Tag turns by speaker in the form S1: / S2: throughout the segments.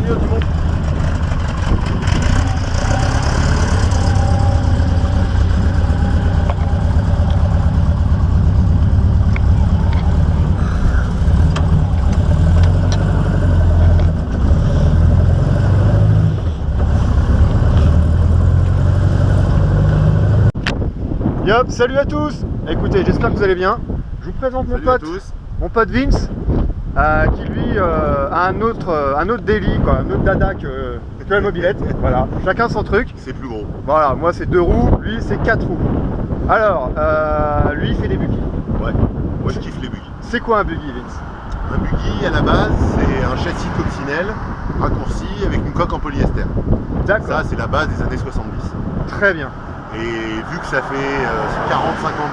S1: milieu du monde.
S2: Yop, salut à tous. Écoutez, j'espère que vous allez bien. Je vous présente mon pote Vince, qui lui a un autre délit, quoi, un autre dada que la mobilette. Voilà, chacun son truc.
S1: C'est plus gros.
S2: Voilà, moi c'est 2 roues, lui c'est 4 roues. Alors, lui il fait des buggy.
S1: Ouais, moi je kiffe les buggy.
S2: C'est quoi un buggy, Vince?
S1: Un buggy à la base, c'est un châssis coccinelle raccourci avec une coque en polyester.
S2: D'accord.
S1: Ça, c'est la base des années 70.
S2: Très bien.
S1: Et vu que ça fait 40-50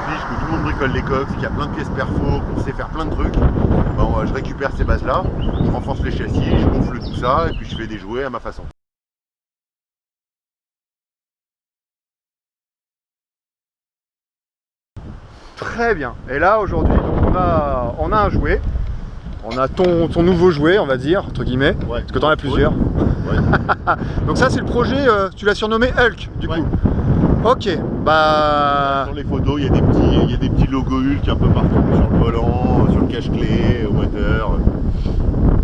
S1: piges que tout le monde bricole les coques, qu'il y a plein de pièces perfo, qu'on sait faire plein de trucs, ben, je récupère ces bases-là, je renforce les châssis, je gonfle tout ça et puis je fais des jouets à ma façon.
S2: Très bien. Et là aujourd'hui, on a un jouet. On a ton nouveau jouet, on va dire, entre guillemets,
S1: Ouais,
S2: parce que tu en as plusieurs.
S1: Ouais.
S2: Donc ça c'est le projet, tu l'as surnommé Hulk, du coup. Ok, bah...
S1: Sur les photos, il y a des petits logos Hulk un peu partout, sur le volant, sur le cache-clé, au moteur.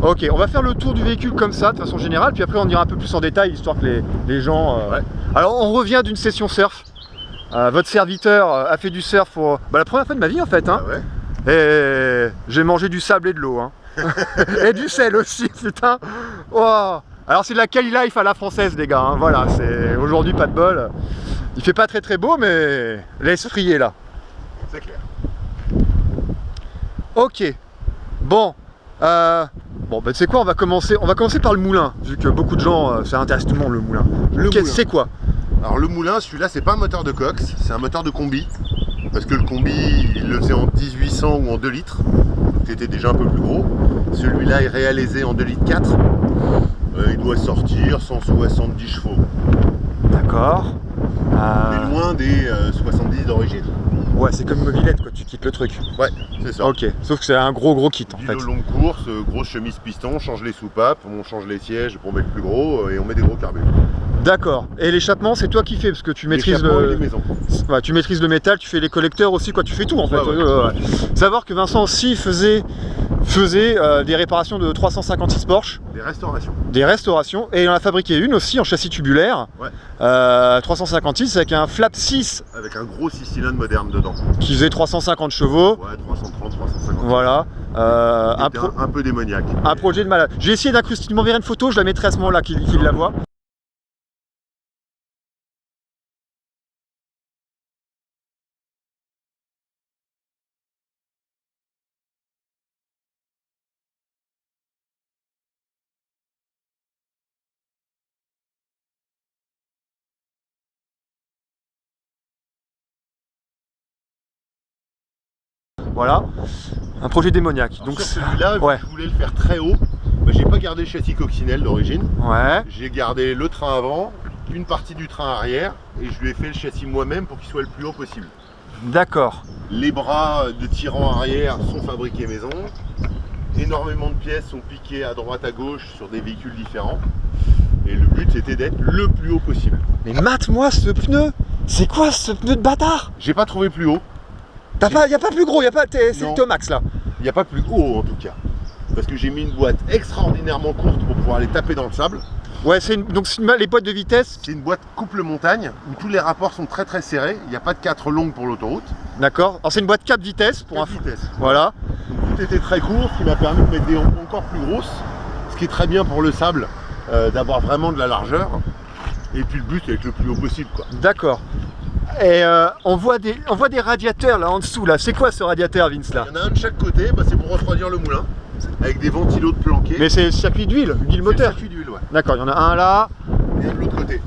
S2: Ok, on va faire le tour du véhicule comme ça, de façon générale, puis après on ira un peu plus en détail, histoire que les gens...
S1: Ouais.
S2: Alors on revient d'une session surf. Votre serviteur a fait du surf pour la première fois de ma vie en fait. Hein.
S1: Ah ouais.
S2: Et j'ai mangé du sable et de l'eau. Hein. Et du sel aussi, putain. Wow. Alors c'est de la Cali Life à la française les gars. Hein. Voilà, c'est aujourd'hui pas de bol. Il fait pas très beau, mais l'esprit est là.
S1: C'est clair.
S2: Ok. Bon. Bon, bah tu sais quoi, on va commencer par le moulin, vu que beaucoup de gens, ça intéresse tout le monde le moulin. C'est quoi?
S1: Alors le moulin, celui-là, c'est pas un moteur de Cox, c'est un moteur de combi. Parce que le combi, il le faisait en 1800 ou en 2 litres, qui était déjà un peu plus gros. Celui-là est réalisé en 2 litres 4. Il doit sortir 170 chevaux.
S2: D'accord.
S1: Mais loin des 70 d'origine.
S2: Ouais, c'est comme une mobilette, quoi, tu quittes le truc.
S1: Ouais, c'est ça.
S2: Ok, sauf que c'est un gros kit en fait.
S1: Vélo longue course, grosse chemise piston, on change les soupapes, on change les sièges pour mettre plus gros et on met des gros carbures.
S2: D'accord. Et l'échappement, c'est toi qui fais parce que tu maîtrises
S1: les maisons.
S2: Ouais, tu maîtrises le métal, tu fais les collecteurs aussi, quoi. Tu fais tout en fait.
S1: Ouais.
S2: Savoir que Vincent aussi faisait des réparations de 356 Porsche. Des restaurations. Et il en a fabriqué une aussi en châssis tubulaire.
S1: Ouais.
S2: 356 avec un flap 6.
S1: Avec un gros 6 cylindres moderne dedans.
S2: Qui faisait 350 chevaux.
S1: Ouais, 330, 350.
S2: Voilà.
S1: Un peu démoniaque.
S2: Un projet de malade. J'ai essayé d'incruster, tu m'enverrais une photo, je la mettrai à ce moment-là qu'il la voit. Voilà, un projet démoniaque.
S1: Donc celui-là, je voulais le faire très haut. J'ai pas gardé le châssis coccinelle d'origine.
S2: Ouais.
S1: J'ai gardé le train avant, une partie du train arrière, et je lui ai fait le châssis moi-même pour qu'il soit le plus haut possible.
S2: D'accord.
S1: Les bras de tirant arrière sont fabriqués maison. Énormément de pièces sont piquées à droite à gauche sur des véhicules différents. Et le but c'était d'être le plus haut possible.
S2: Mais mate-moi ce pneu. C'est quoi ce pneu de bâtard?
S1: J'ai pas trouvé plus haut.
S2: Y a pas plus gros, c'est le Tomax là.
S1: Il n'y a pas plus haut en tout cas. Parce que j'ai mis une boîte extraordinairement courte pour pouvoir aller taper dans le sable.
S2: Ouais, donc les boîtes de vitesse.
S1: C'est une boîte couple montagne où tous les rapports sont très serrés. Il n'y a pas de 4 longues pour l'autoroute.
S2: D'accord. Alors c'est une boîte 4 vitesses pour
S1: 4 vitesses.
S2: Voilà.
S1: Donc, tout était très court, ce qui m'a permis de mettre des ronds encore plus grosses. Ce qui est très bien pour le sable, d'avoir vraiment de la largeur. Et puis le but c'est d'être le plus haut possible, quoi.
S2: D'accord. Et on voit des radiateurs là en dessous là. C'est quoi ce radiateur, Vince là?
S1: Il y en a un de chaque côté, c'est pour refroidir le moulin. Avec des ventilos de planqués.
S2: Mais c'est le circuit d'huile, huile moteur.
S1: Circuit d'huile, ouais.
S2: D'accord, il y en a un là.
S1: Et un de l'autre côté.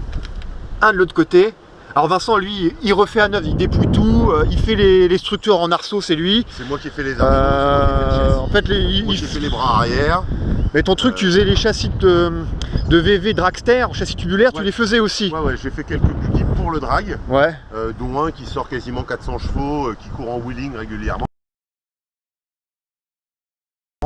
S2: Un de l'autre côté. Alors Vincent, lui, il refait à neuf, il dépouille tout, il fait les structures en arceau, c'est lui.
S1: C'est moi qui ai fait les arceaux,
S2: en fait,
S1: moi qui ai fait les bras arrière.
S2: Mais ton truc, tu faisais les châssis de VV Dragster, châssis tubulaire, ouais. Tu les faisais aussi.
S1: Ouais, j'ai fait quelques buggy pour le drag.
S2: Ouais.
S1: Dont un qui sort quasiment 400 chevaux, qui court en wheeling régulièrement.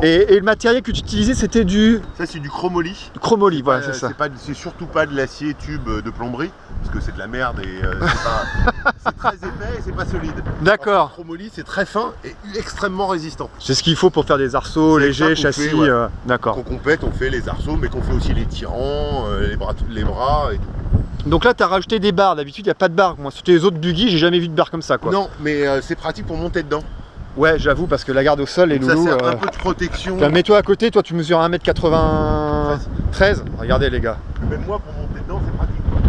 S2: Et le matériel que tu utilisais, c'était du
S1: Ça c'est du chromoly.
S2: chromoly, voilà, c'est ça.
S1: C'est surtout pas de l'acier tube de plomberie, parce que c'est de la merde et c'est très épais et c'est pas solide.
S2: D'accord.
S1: Le chromoly c'est très fin et extrêmement résistant.
S2: C'est ce qu'il faut pour faire des arceaux
S1: C'est
S2: légers,
S1: ça qu'on
S2: châssis.
S1: fait, ouais.
S2: D'accord.
S1: Qu'on complète, on fait les arceaux, mais qu'on fait aussi les tirants, les bras et tout.
S2: Donc là, tu as rajouté des barres. D'habitude, il n'y a pas de barres. Moi, sur les autres buggy, j'ai jamais vu de barres comme ça, quoi.
S1: Non, mais c'est pratique pour monter dedans.
S2: Ouais, j'avoue, parce que la garde au sol, les
S1: Donc
S2: loulous...
S1: ça c'est un peu de protection.
S2: Mets-toi à côté, toi tu mesures 1m93. Regardez les gars,
S1: Même moi pour monter dedans c'est pratique, quoi.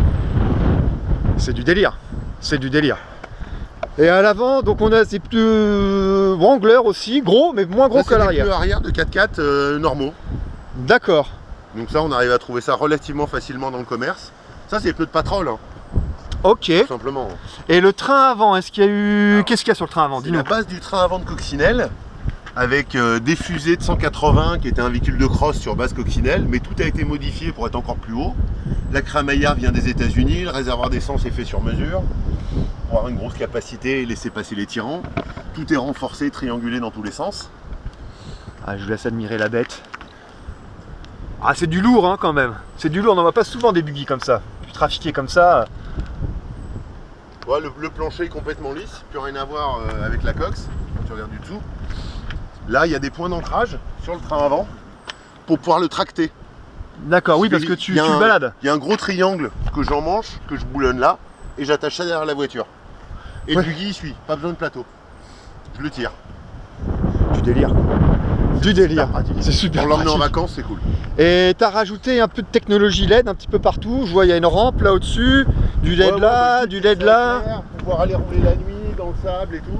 S2: c'est du délire. C'est du délire. Et à l'avant, donc on a ces pneus Wrangler aussi, gros, mais moins gros
S1: Ça,
S2: que
S1: c'est des
S2: l'arrière.
S1: pneus arrière de 4x4 normaux.
S2: D'accord.
S1: Donc ça on arrive à trouver ça relativement facilement dans le commerce. Ça c'est les pneus de patrol, hein,
S2: Ok.
S1: tout simplement.
S2: Et le train avant, est-ce qu'il y a eu...
S1: Alors,
S2: Qu'est-ce qu'il y a sur le train avant?
S1: C'est
S2: Dis-nous.
S1: la base du train avant de Coccinelle, avec des fusées de 180 qui était un véhicule de cross sur base Coccinelle, mais tout a été modifié pour être encore plus haut. La crémaillère vient des États-Unis, le réservoir d'essence est fait sur mesure pour avoir une grosse capacité et laisser passer les tirants. Tout est renforcé, triangulé dans tous les sens.
S2: Ah, je vous laisse admirer la bête. Ah, c'est du lourd, hein, quand même. C'est du lourd, on n'en voit pas souvent des buggy comme ça. Puis trafiquer comme ça.
S1: Ouais, le plancher est complètement lisse, plus rien à voir avec la cox, quand tu regardes du dessous. Là, il y a des points d'ancrage sur le train avant pour pouvoir le tracter.
S2: D'accord, oui, parce que tu
S1: Il y a
S2: le balades.
S1: Il y a un gros triangle que j'emmanche, que je boulonne là, et j'attache ça derrière la voiture. Et
S2: Ouais.
S1: le buggy, il suit, pas besoin de plateau. Je le tire.
S2: Du délire. Du délire.
S1: pratique.
S2: C'est super
S1: Pour l'emmener en
S2: pratique.
S1: vacances, c'est cool.
S2: Et t'as rajouté un peu de technologie LED un petit peu partout. Je vois il y a une rampe là au-dessus, du LED
S1: Ouais,
S2: là,
S1: ouais,
S2: du LED là.
S1: Pour pouvoir aller rouler la nuit dans le sable et tout.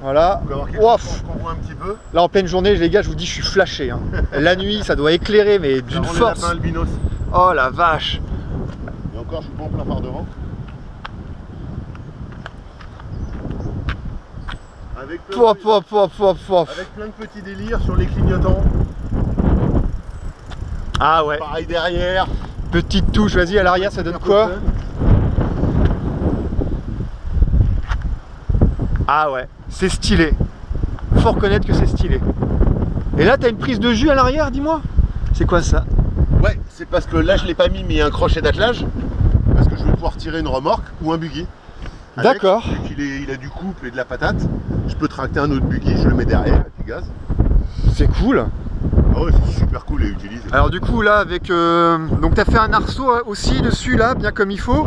S2: Voilà.
S1: Pour avoir quelque
S2: Ouf.
S1: chose qu'on voit un petit peu.
S2: Là en pleine journée, les gars, je vous dis, je suis flashé, hein. La nuit, ça doit éclairer, mais
S1: Ça
S2: d'une
S1: rend les
S2: force.
S1: lapins albinos.
S2: Oh la vache.
S1: Et encore, je suis pas en plein phare devant. Avec plein,
S2: Pof, pof, pof, pof, pof.
S1: avec plein de petits délires sur les clignotants.
S2: Ah ouais.
S1: Pareil derrière.
S2: Petite touche, vas-y, à l'arrière, ça donne quoi? Ah ouais, c'est stylé. Faut reconnaître que c'est stylé. Et là, t'as une prise de jus à l'arrière, dis-moi. C'est quoi ça?
S1: Ouais, c'est parce que là je l'ai pas mis, mais il y a un crochet d'attelage. Parce que je vais pouvoir tirer une remorque ou un buggy. Avec,
S2: D'accord.
S1: vu qu'il a du couple et de la patate, je peux tracter un autre buggy, je le mets derrière avec du gaz.
S2: C'est cool.
S1: Ah ouais, c'est super cool à utiliser.
S2: Alors du coup là avec donc t'as fait un arceau aussi dessus là bien comme il faut,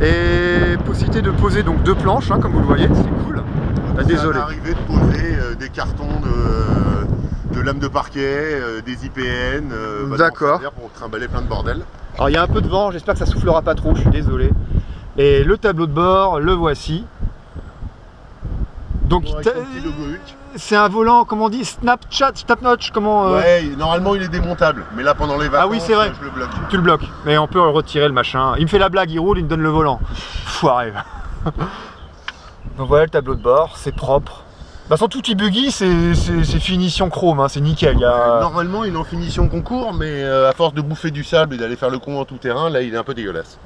S1: Ouais.
S2: et possibilité de poser donc deux planches hein, comme vous le voyez, c'est cool. Ah, désolé.
S1: Ça m'est arrivé de poser des cartons de lames de parquet, des IPN,
S2: D'accord.
S1: pour trimballer plein de bordel.
S2: Alors il y a un peu de vent, j'espère que ça soufflera pas trop, je suis désolé. Et le tableau de bord, le voici. Donc
S1: Avec son petit logo Hulk.
S2: c'est un volant, comment on dit, Snapchat, Snapnotch, comment
S1: Ouais, normalement il est démontable, mais là pendant les vacances,
S2: Ah oui, c'est vrai.
S1: je le bloque.
S2: tu le bloques. Mais on peut retirer le machin. Il me fait la blague, il roule, il me donne le volant. Foiré. Donc voilà le tableau de bord, c'est propre. De toute façon, tout petit buggy, c'est finition chrome, hein, c'est nickel. Il y a...
S1: Normalement il est en finition concours, mais à force de bouffer du sable et d'aller faire le con en tout terrain, là il est un peu dégueulasse.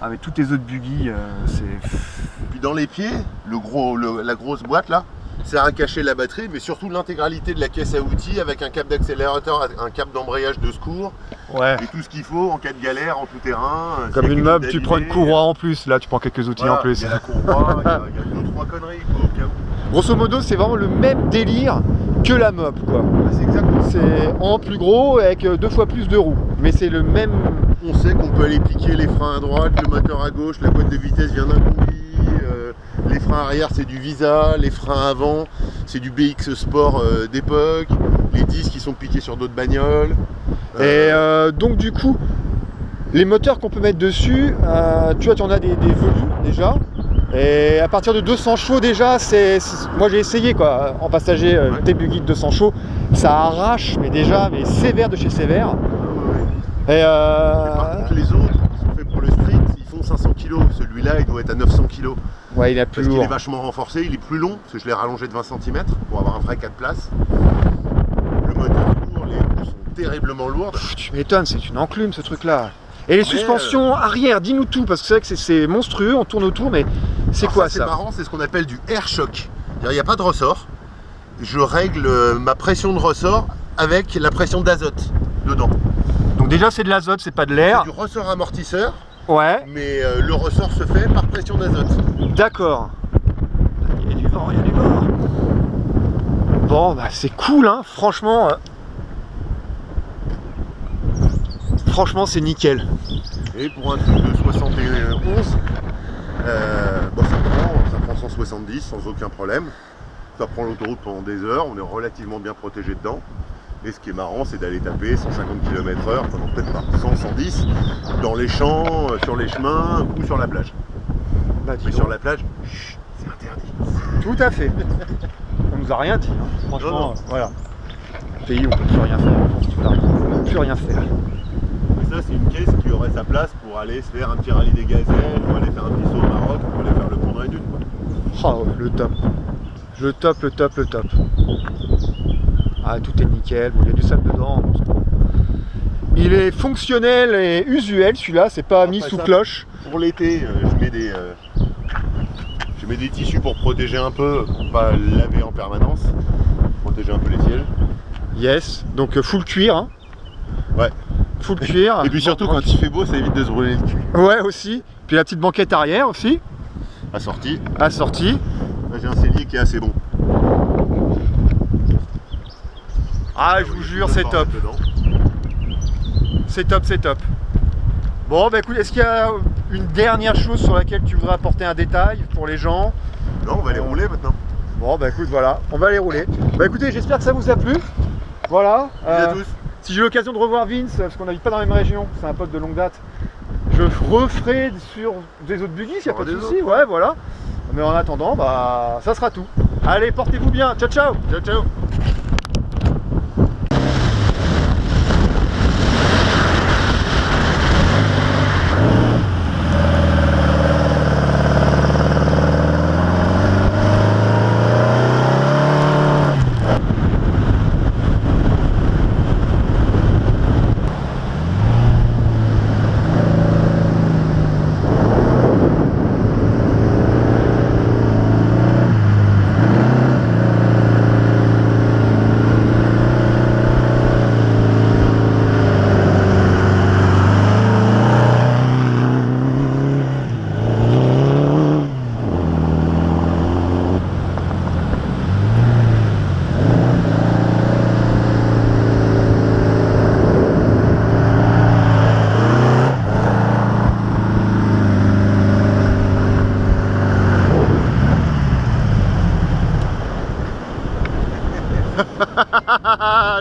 S2: Ah mais tous tes autres buggy, c'est...
S1: Puis dans les pieds, la grosse boîte là, sert à cacher la batterie, mais surtout l'intégralité de la caisse à outils avec un câble d'accélérateur, un câble d'embrayage de secours
S2: Ouais.
S1: et tout ce qu'il faut en cas de galère, en tout terrain.
S2: Comme
S1: s'il y a
S2: une
S1: quelque
S2: meuble,
S1: chose
S2: tu prends une
S1: d'abîmé,
S2: courroie en plus, là tu prends quelques outils
S1: voilà,
S2: en plus.
S1: Il y a la courroie, il y a deux, trois conneries quoi, au cas où.
S2: Grosso modo, c'est vraiment le même délire que la mob, quoi.
S1: C'est exactement ça.
S2: C'est en plus gros avec 2 fois plus de roues. Mais c'est le même...
S1: On sait qu'on peut aller piquer les freins à droite, le moteur à gauche, la boîte de vitesse vient d'un combi, les freins arrière c'est du Visa, les freins avant c'est du BX Sport d'époque, les disques qui sont piqués sur d'autres bagnoles.
S2: Et donc du coup, les moteurs qu'on peut mettre dessus, tu vois, tu en as des velus déjà. Et à partir de 200 chevaux déjà, moi j'ai essayé quoi, en passager T-Buggy de 200 chevaux, ça arrache, mais déjà, mais sévère de chez sévère. Et
S1: Par contre les autres qui sont faits pour le street, ils font 500 kg, celui-là il doit être à 900 kg.
S2: ouais, il est plus
S1: Parce qu'il
S2: lourd.
S1: est vachement renforcé, il est plus long, parce que je l'ai rallongé de 20 cm pour avoir un vrai 4 places. Le moteur est lourd, les roues sont terriblement lourdes.
S2: Pff, tu m'étonnes, c'est une enclume ce truc-là. Et les suspensions arrière, dis-nous tout, parce que c'est vrai que c'est monstrueux, on tourne autour, mais c'est
S1: Alors
S2: quoi
S1: C'est
S2: ça?
S1: marrant, c'est ce qu'on appelle du air shock. Il n'y a pas de ressort. je règle ma pression de ressort avec la pression d'azote dedans.
S2: Donc déjà c'est de l'azote, c'est pas de
S1: C'est
S2: l'air.
S1: du ressort amortisseur,
S2: Ouais,
S1: mais le ressort se fait par pression d'azote.
S2: d'accord. Il y a du vent, il y a du vent. Bon, bah c'est cool, hein, franchement. Franchement, c'est nickel.
S1: Et pour un truc de 71, bon, ça prend 170 sans aucun problème. Ça prend l'autoroute pendant des heures, on est relativement bien protégé dedans. Et ce qui est marrant, c'est d'aller taper 150 km/h, enfin non, peut-être pas, 100, 110, dans les champs, sur les chemins ou sur la plage.
S2: Bah, dis
S1: Mais
S2: donc.
S1: sur la plage, chut, c'est interdit.
S2: Tout à fait. On nous a rien dit, hein. Franchement,
S1: Non, non.
S2: voilà. Pays où on peut plus rien faire en France, tu vois. On peut plus rien faire.
S1: Mais ça, c'est une caisse qui aurait sa place pour aller se faire un petit rallye des gazelles, ou aller faire un petit saut au Maroc, ou aller faire le pont dans les dunes, quoi.
S2: Oh, le top. Le top, le top, le top. Ah, tout est nickel. Bon, il y a du sable dedans. Il est fonctionnel et usuel, celui-là. C'est pas mis
S1: Après
S2: sous
S1: ça,
S2: cloche.
S1: Pour l'été, je mets des tissus pour protéger un peu, pour pas laver en permanence, protéger un peu les sièges.
S2: Yes. Donc, full cuir. Hein.
S1: Ouais.
S2: Full cuir.
S1: Et puis surtout, quand il fait beau, ça évite de se brûler le cul.
S2: Ouais, aussi. Puis la petite banquette arrière aussi.
S1: Assorti.
S2: Assortie.
S1: Là, j'ai un cellier qui est assez bon.
S2: Ah, je vous jure, c'est top.
S1: Dedans.
S2: C'est top, c'est top. Bon, bah écoute, est-ce qu'il y a une dernière chose sur laquelle tu voudrais apporter un détail pour les gens?
S1: Non, on va les rouler maintenant.
S2: Bon, bah écoute, voilà, on va les rouler. Bah écoutez, j'espère que ça vous a plu. Voilà.
S1: Salut à tous.
S2: Si j'ai l'occasion de revoir Vince, parce qu'on n'habite pas dans la même région, c'est un pote de longue date, je referai sur des autres buggy, s'il n'y a pas de souci. Ouais, voilà. Mais en attendant, bah ça sera tout. Allez, portez-vous bien. Ciao, ciao.
S1: Ciao, ciao.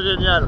S2: Génial.